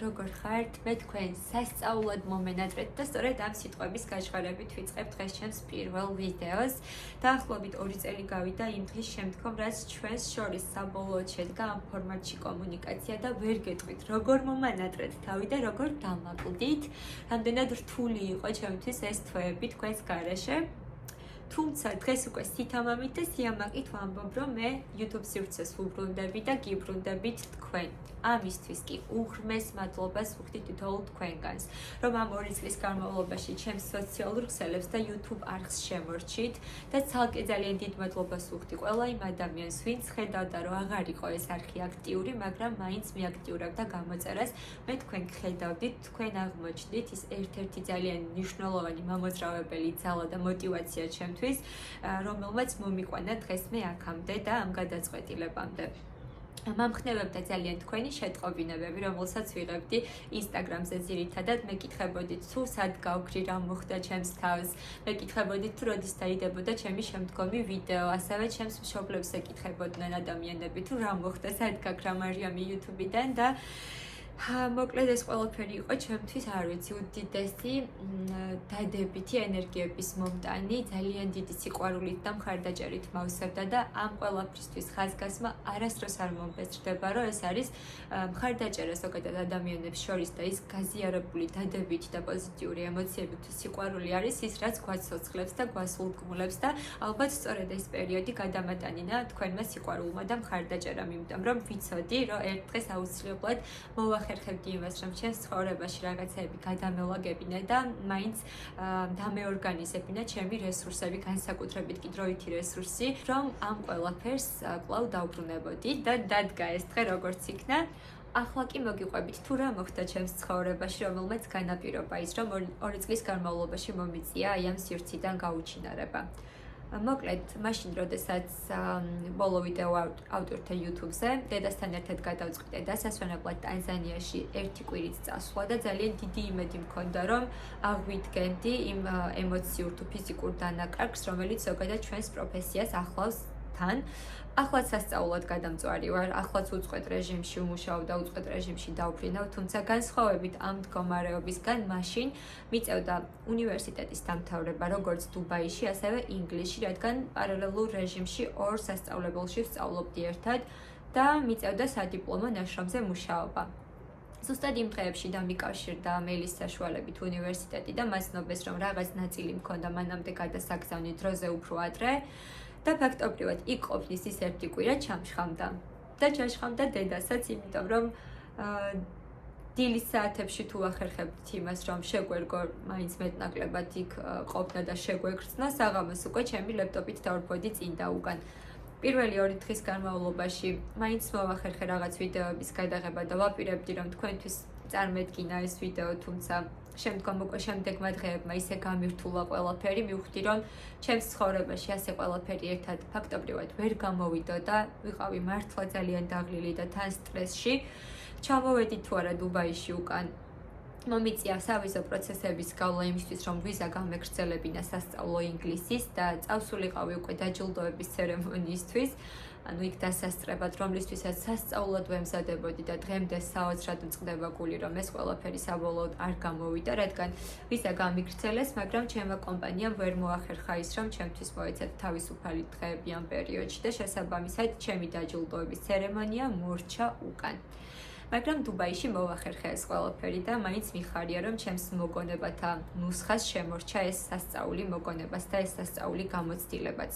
როგორ ხართ? მე თქვენ სასწაულად მომენატრეთ და სწორედ ამ სიტყვების გაჟღერებით ვიწყებ დღეს ჩემს პირველ ვიდეოს. დაახლოებით 2 წელი გავიდა იმ დღის შემდგომ, რაც ჩვენს შორის საბოლოოდ შედგა ამ ფორმატში კომუნიკაცია და ვერ გეტყვით, როგორ მომენატრეთ თავი და როგორ დამაკლდით. რამდენად რთული იყო ჩემთვის ეს თვეები თქვენს გარეშე. თუმცა დღეს უკვე სითამამით და სიამაყით ვამბობ, რომ მე YouTube სივრცეს ვუბრუნდები და გიბრუნდებით თქვენ. ამისთვის კი უღრმეს მადლობას ვუხდით თითოეულ თქვენგანს, რომ ამ 2 წლის განმავლობაში ჩემს სოციალურ ქსელებს და YouTube არხს შემორჩით და ცალკე ძალიან დიდ მადლობას ვუხდი ყველა იმ ადამიანს, ვინც ხედავდა, რომ აღარ იყო ეს არხი აქტიური, მაგრამ მაინც მიაქტიურებდა გამოწერას. მე თქვენ გხედავდით, თქვენ აღმოჩნდით ის ერთ-ერთი ძალიან მნიშვნელოვანი მამოძრავებელი ძალა და мотиваცია ჩემთვის, რომელმაც მომიყვანა დღეს მე აქამდე და ამ გადაწყვეტილებამდე. Მომხნევებდა ძალიან თქვენი შეტყობინებები, რომელსაც ვიღებდი Instagram-ზე ძირითადად. მე კითხებოდით, თუ სად გავქრი, რა მოხდა ჩემს თავს. მე კითხებოდით, თუ როდის დაიდებოდა ჩემი შემდგომი ვიდეო. ასევე ჩემს მშობლებს ეკითხებოდნენ ადამიანები, თუ რა მოხდა, სად გაქრა მარიამი YouTube-დან და მოკლედ ეს ყველაფერი იყო ჩემთვის, არ ვიცი, უდიდესი დადებითი ენერგიების მომტანი, ძალიან დიდი სიყვარულით და მხარდაჭერით მავსებდა და ამ ყველაფრისთვის ხაზგასმა არასდროს არ მომბეზრდება, რომ ეს არის მხარდაჭერა ზოგადად ადამიანებს შორის და ის გაზიარებული დადებითი და პოზიტიური ემოციები თუ სიყვარული არის ის, რაც გვაცოცხლებს და გვასულგმულებს და ალბათ სწორედ ეს პერიოდი გადამატანინა თქვენმა სიყვარულმა და მხარდაჭერამ, იმიტომ რომ ვიცოდი, რომ ერთ დღეს აუცილებლად ხერხებდი იმას, რომ ჩემს ცხოვრებაში რაღაცები გადამელაგებინა და მაინც დამეორგანიზებინა ჩემი რესურსები, განსაკუთრებით კი დროითი რესურსი, რომ ამ ყველაფერს კვლავ დავბრუნებოდი და დადგა ეს დღე როგორც იქნა. ახლა კი მოგიყვებით, თუ რა მოხდა ჩემს ცხოვრებაში, რომელმაც განაპირობა ის, რომ 2 წლის განმავლობაში მომიწია აი ამ სივრციდან გაუჩინარება. მოკლედ, მაშინ როდესაც ბოლო ვიდეო ავტორთა YouTube-ზე, დედასთან ერთად გადავწყვიტე დასასვენებლად ტანზანიაში 1 კვირით წასვლა და ძალიან დიდი იმედი მქონდა, რომ აღვიდგენდი იმ ემოციურ თუ ფიზიკურ დანაკარგს, რომელიც ზოგადად ჩვენს პროფესიას ახლავს თან. ახლაც სასწაულად გადამწვარი ვარ, ახლაც უწყვეტ რეჟიმში ვმუშაობ და უწყვეტ რეჟიმში დავფრინავ, თუმცა განსხვავებით ამ მდგომარეობისგან მაშინ მიწევდა უნივერსიტეტის დამთავრება როგორც დუბაიში, ასევე ინგლისში, რადგან პარალელურ რეჟიმში 2 სასწავლებელში ვსწავლობდი ერთად და მიწევდა სადიპლომო ნაშრომზე მუშაობა. ზუსტად იმ დღეებში დამიკავშირდა მეილის საშუალებით უნივერსიტეტი და მასნობას, რომ რაღაც ნაწილი მქონდა მანამდე გადასაგზავნი დროზე უფრო ადრე. და ფაქტობრივად იქ ყოფნის ის 1 კვირა ჩამშხამდა და ჩაშხამდა დედასაც, იმიტომ რომ დილის საათებში თუ ახერხებდით იმას, რომ შეგვერგო მაინც მეტნაკლებად იქ ყოფნა და შეგვეგრძნა, საღამოს უკვე ჩემი ლეპტოპით დავრბოდი წინ და უკან. პირველი 2 დღის განმავლობაში მაინც მოვახერხე რაღაც ვიდეოების გადაღება და ვაპირებდი, რომ თქვენთვის წარმოედგინა ეს ვიდეო, თუმცა შემდეგმა დღეებმა ისე გამირთულა ყველაფერი, მივხვდი, რომ ჩემს ცხოვრებაში ასე ყველაფერი ერთად ფაქტობრივად ვერ გამოვიდო და ვიყავი მართლა ძალიან დაღლილი და თან სტრესში. ჩამოვედი თუ არა დუბაიში უკან. მომიწია სავიზო პროცესების გავლა იმისთვის, რომ ვიზა გამეგრძელებინა სასწავლო ინგლისის და წავსულიყავი უკვე დაჯილდოების ცერემონიისთვის. ანუ იქ დასასწრებად, რომლისთვისაც სასწაულად ვემზადებოდი და დღემდე საოცრად მწყდება გული, რომ ეს ყველაფერი საბოლოოდ არ გამოვიდა, რადგან ვიზა გამიგრძელეს, მაგრამ ჩემმა კომპანიამ ვერ მოახერხა ის, რომ ჩემთვის მოეცათ თავისუფალი დღეები ამ პერიოდში და შესაბამისად ჩემი დაჯილდოების ცერემონია მორჩა უკან. მაგრამ დუბაიში მოვახერხე ეს ყველაფერი და მაინც მიხარია, რომ ჩემს მოგონებათა ნუსხას შემორჩა ეს სასწაული მოგონებას და ეს სასწაული გამოცდილებაც.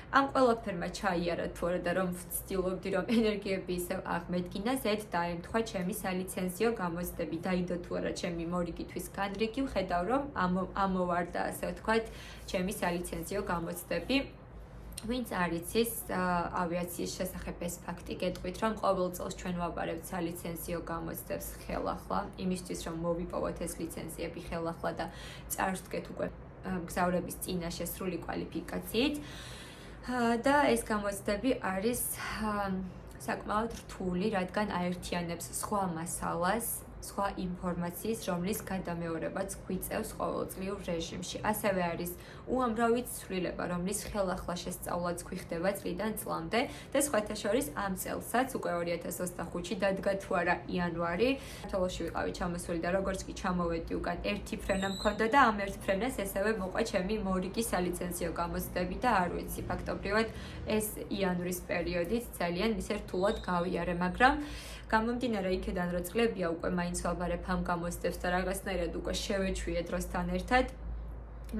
ამ ყველაფერმა ჩაიარა თუ არა და რომ ვცდილობდი, რომ ენერგიები ისევ აღმედგინა, ზედ დაემთხვა ჩემი სალიცენზიო გამოცდები. დაიდო თუ არა ჩემი მორიგითვის განრიგი, ვხედავ, რომ ამოვარდა, ასე ვთქვათ, ჩემი სალიცენზიო გამოცდები. ვინც არ იცის ავიაციის შესახებ ეს ფაქტი, გეტყვით, რომ ყოველ წელს ჩვენ ვაბარებთ სალიცენზიო გამოცდებს ხელახლა, იმისთვის, რომ მოვიპოვოთ ეს ლიცენზიები ხელახლა და წარვდგეთ უკვე მგზავრების წინაშე სრული კვალიფიკაციით. და ეს გამოცდები არის საკმაოდ რთული, რადგან აერთიანებს სხვა მასალას, სხვა ინფორმაციის, რომლის გადამეორებაც გვიწევს ყოველწლიურ რეჟიმში. ასევე არის უამრავი ცვლილება, რომლის ხელახლა შესწავლაც გვიხდება წლიდან წლამდე და სხვათა შორის ამ წელსაც უკვე 2025-ში დადგა თუ არა იანვარი. საქართველოში ვიყავი ჩამოსული და როგორც კი ჩამოვედი უკან ერთი ფრენა მქონდა და ამ ერთ ფრენას ესევე მოყვა ჩემი მორიგი სალიცენზიო გამოცდები და არ ვიცი, ფაქტობრივად ეს იანვრის პერიოდით ძალიან ისე რთულად გავიარე, მაგრამ გამომდინარე იქედან, რომ წლებია უკვე მაინც ვაბარებ ამ გამოცდებს და რაღაცნაირად უკვე შევეჩვიე დროსთან ერთად,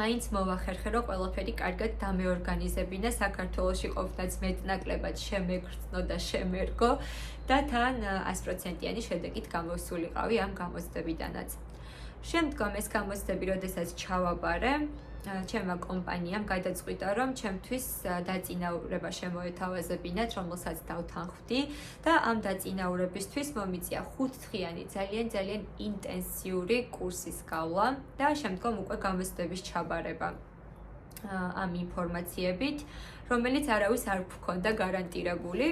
მაინც მოვახერხე, რომ ყველაფერი კარგად დამეორგანიზებინა, საქართველოში ყოფნაც მეტნაკლებად შემეგრძნო და შემერგო და თან 100%-იანი შედეგით გამოსულიყავი ამ გამოცდებიდანაც. შემდგომ ეს გამოცდები, როდესაც ჩავაბარე, ჩემმა კომპანიამ გადაწყვიტა, რომ ჩემთვის დაწინაურება შემოეთავაზებინათ, რომელსაც დავთანხმდი და ამ დაწინაურებისთვის მომიწია 5-დღიანი ძალიან ინტენსიური კურსის გავლა და შემდგომ უკვე გამოცდების ჩაბარება ამ ინფორმაციებით, რომელიც არავის არ გვქონდა გარანტირებული.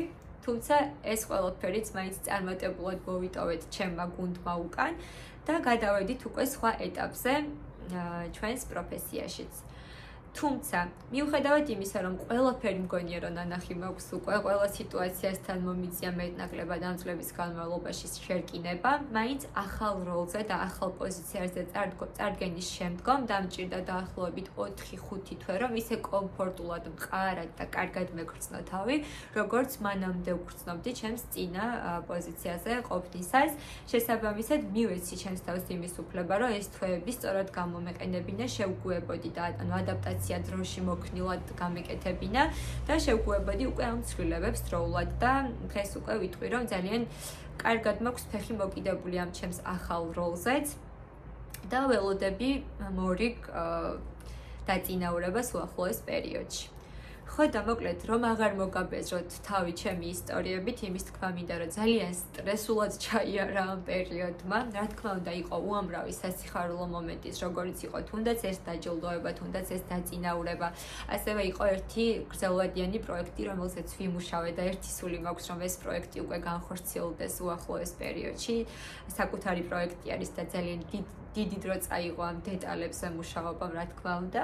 თუმცა ეს ყველაფერიც მაინც წარმატებულად მოვიტოვეთ ჩემმა გუნდმა უკან და გადავედით უკვე სხვა ეტაპზე ჩვენს პროფესიაშიც. თუმცა, მიუხედავად იმისა, რომ ყველაფერი მგონია, რომ ნანახი მაქვს უკვე, ყველა სიტუაციასთან მომიწია მეტნაკლებად ამ წლების განმავლობაში შერკინება, მაინც ახალ როლზე და ახალ პოზიციაზე წარდგენის შემდგომ დამჭირდა დაახლოებით 4-5 თვე, რომ ისე კომფორტულად, მყარად და კარგად მეგრძნო თავი, როგორც მანამდე ვგრძნობდი ჩემს წინა პოზიციაზე ყოფნისას. შესაბამისად, მივეცი ჩემს თავს იმის უფლება, რომ ეს თვეები სწორად გამომეყენებინა, შევგუებოდი და ადაპტაცია დროში მოქნილად გამეკეთებინა და შევგუებოდი უკვე ამ ცვლილებებს დროულად და დღეს უკვე ვიტყვი, რომ ძალიან კარგად მაქვს ფეხი მოკიდებული ამ ჩემს ახალ როლზეც და ველოდები მორიგ დაწინაურებას უახლოეს პერიოდში. ხო და მოკლედ, რომ აღარ მოგაბეზროთ თავი ჩემი ისტორიებით, იმის თქმა მინდა, რომ ძალიან სტრესულად ჩაიარა ამ პერიოდმა. რა თქმა უნდა, იყო უამრავი სასიხარულო მომენტის, როგორც იყო თუნდაც ეს დაჯილდოება, თუნდაც ეს დაწინაურება. ასევე იყო ერთი გრძელვადიანი პროექტი, რომელზეც ვიმუშავე და ერთი სული მაქვს, რომ ეს პროექტი უკვე განხორციელდეს უახლოეს პერიოდში. საკუთარი პროექტი არის და ძალიან დიდი დრო წაიღო ამ დეტალებზე მუშაობამ, რა თქმა უნდა.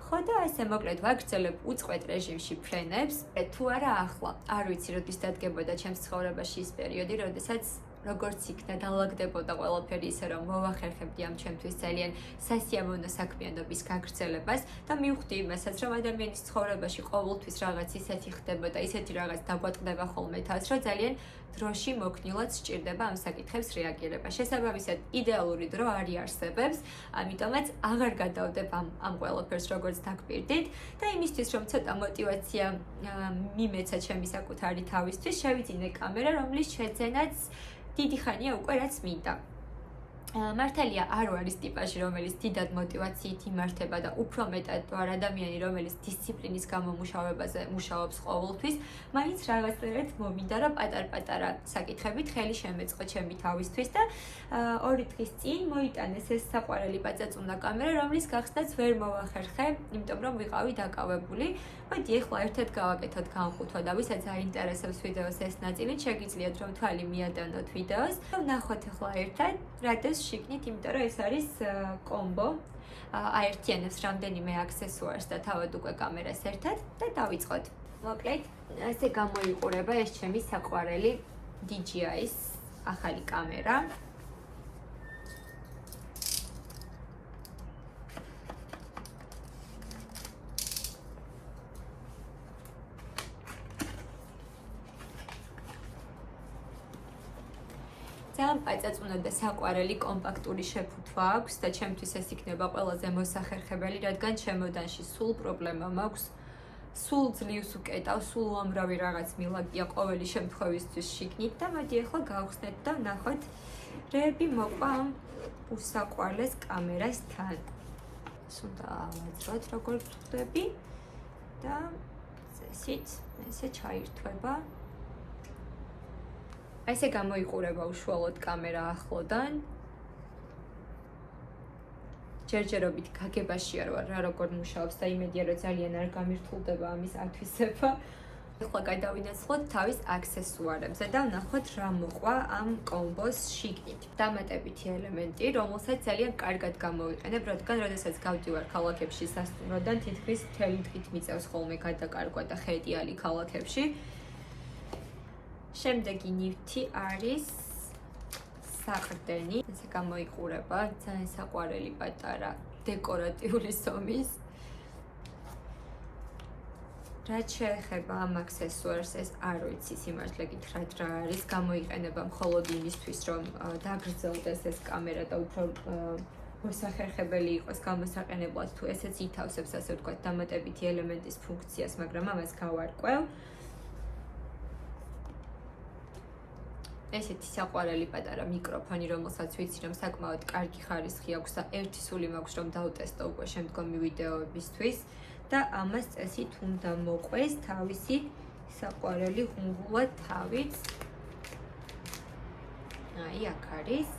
ხო და ესე მოკლედ ვაგრძელებ უწყვეტ რეჟიმში ფრენებს, თუ არა ახლა. არ ვიცი, როდის დადგებოდა ჩემს ცხოვრებაში ის პერიოდი, როდესაც როგორც იქნა დაალაგდებოდა ყველაფერი ისე, რომ მოვახერხებდი ამ ჩემთვის ძალიან სასიამოვნო საქმიანობის გაგრძელებას და მივხვდი იმასაც, რომ ადამიანის ცხოვრებაში ყოველთვის რაღაც ისეთი ხდებოდა, ისეთი რაღაც დაგვატყდება ხოლმე თავს, რომ ძალიან დროში მოქნილად სჭირდება ამ საკითხებს რეაგირება. შესაბამისად, იდეალური დრო არ იარსებებს, ამიტომაც აღარ გადავდებ ამ ყველაფერს როგორც დაგპირდით და იმისთვის, რომ ცოტა мотиваცია მიმეცა ჩემი საკუთარი თავისთვის, შევიძინე კამერა, რომლის შეძენაც დიდი ხანია უკვე რაც მინდა. მართალია არ არის ტიპაჟი, რომელიც დიდად мотиваციით იმართება და უფრო მეტად ვარ ადამიანი, რომელიც დისციპლინის გამომუშავებაზე მუშაობს ყოველთვის, მაინც რაღაცნაირად მომინდა, რომ პატარ-პატარა საკითხებით ხელი შემეწყო ჩემი თავისთვის და 2 დღის წინ მოიტანეს ეს საყვარელი პაწაწუნა კამერა, რომლის გახსნაც ვერ მოვახერხე, იმიტომ რომ ვიყავი დაკავებული. მოდი ახლა ერთად გავაკეთოთ განხუთვა და ვისაც აინტერესებს ვიდეოს ეს ნაწილი, შეგიძლიათ რომ თვალი მიადანოთ ვიდეოს და ვნახოთ ახლა ერთად, რადგან შიგნით, იმიტომ რომ ეს არის კომბო. აერთიანებს რამდენიმე აქსესუარს და თავად უკვე კამერას ერთად და დავიწყოთ. მოკლედ, ასე გამოიყურება ეს ჩემი საყვარელი DJI-ის ახალი კამერა. ძალიან პაწაწუნა და საყვარელი კომპაქტური შეფუთვა აქვს და ჩემთვის ეს იქნება ყველაზე მოსახერხებელი, რადგან ჩემოდანში სულ პრობლემა მაქვს, სულ ძლივს უკეტავ, სულ უამრავი რაღაც მილაგია ყოველი შემთხვევისთვის შიგნით და მოდი ახლა გავხსნეთ და ვნახოთ, რები მოყვა ამ უსაყვარლეს კამერასთან. სუნდა ავაძროთ როგორც ვხვდები და წესით ესე ჩაირთვება. ესე გამოიყურება უშუალოდ კამერა ახლოდან. ჯერჯერობით გაგებაში არ ვარ, რა როგორ მუშაობს და იმედია, რომ ძალიან არ გამირთულდება ამის ათვისება. ახლა გადავინაცვლოთ თავის აქსესუარებზე და ვნახოთ რა მოყვა ამ კომბოს შიგნით. დამატებითი ელემენტი, რომელსაც ძალიან კარგად გამოვიყენებ, რადგან როდესაც გავდივარ ქალაქებში სასტუმროდან, თითქმის მთელი დღით მიწევს ხოლმე გადაკარგვა და ხედიალი ქალაქებში. შემდეგი ნივთი არის საყრდენი. ესე გამოიყურება, ძალიან საყვარელი პატარა დეკორატიული ზომის. რაც შეეხება ამ აქსესუარს, ეს არ ვიცი სიმართლე გითხრათ რა არის, გამოიყენება მხოლოდ იმისთვის, რომ დაგრძელდეს ეს კამერა და უფრო მოსახერხებელი იყოს გამოსაყენებლად, თუ ესეც ითავსებს, ასე ვთქვათ, დამატებითი ელემენტის ფუნქციას, მაგრამ ამას გავარკვევ. ესეთი საყვარელი პატარა მიკროფონი, რომელსაც ვიცი, რომ საკმაოდ კარგი ხარისხი აქვს და ერთი სული მაქვს, რომ დავტესტო უკვე შემდგომი ვიდეოებისთვის. და ამას წესით უნდა მოყვეს თავისი საყვარელი ღუნღულა თავიც. აი, აქ არის.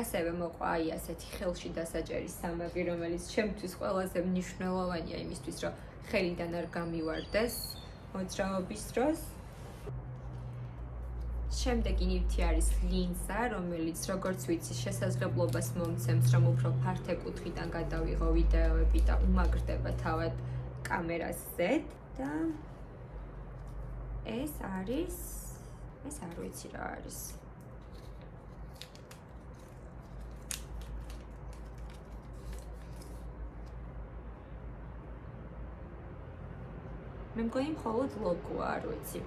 ასევე მოყვა აი ასეთი ხელში დასაჭერი სამაგი, რომელიც ჩემთვის ყველაზე მნიშვნელოვანია იმისთვის, რომ ხელიდან არ გამივარდეს მოძრაობის დროს. შემდეგი ნივთი არის ლინზა, რომელიც როგორც ვიცი შესაძლებლობას მომცემს, რომ უფრო ფართე კუთხიდან გადავიღო ვიდეოები და უმაგრდება თავად კამერას ზედ და ეს არ ვიცი რა არის. მე მგონი მხოლოდ ლოგოა, არ ვიცი.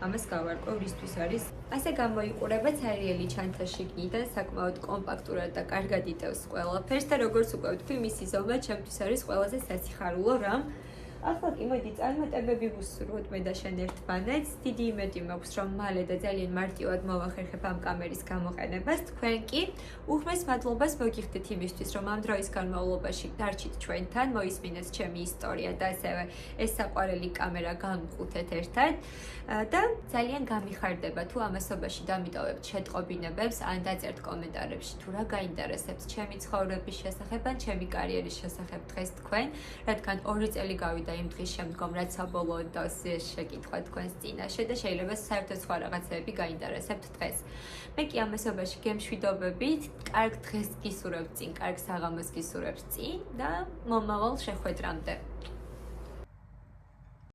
ამას გავარკვევ, რისთვის არის. ასე გამოიყურება ცარიელი ჩანთა შიგნიდან, საკმაოდ კომპაქტურად და კარგად იტევს ყველაფერს და როგორც უკვე ვთქვი, მისი ზომა ჩემთვის არის ყველაზე სასიხარულო რამ. ახლა კი მოდი წარმატებები ვუსურვოთ მე და შენ ერთმანეთს. დიდი იმედი მაქვს, რომ მალე და ძალიან მარტივად მოვახერხებ ამ კამერის გამოყენებას. თქვენ კი უხმეს მადლობას მოგიხდით იმისთვის, რომ ამ დროის განმავლობაში დარჩით ჩვენთან, მოისმინეთ ჩემი ისტორია და ასევე ეს საყვარელი კამერა გამოვხუთეთ ერთად. და ძალიან გამიხარდება თუ ამასობაში დამიტოვებთ შეტყობინებებს ან დაწერთ კომენტარებში თუ რა გაინტერესებთ ჩემი ცხოვრების შესახებ ან ჩემი კარიერის შესახებ დღეს თქვენ, რადგან 2 წელი გავიდა იმ დღის შემდგომ, რაც საბოლოოდ დავსიეს შეკითხვა თქვენს წინაშე და შეიძლება საერთოდ სხვა რაღაცები გაინტერესებთ დღეს. მე კი ამასობაში გემშვიდობებით, კარგ დღეს გისურვებთ წინ, კარგ საღამოს გისურვებთ წინ და მომავალ შეხვედრამდე.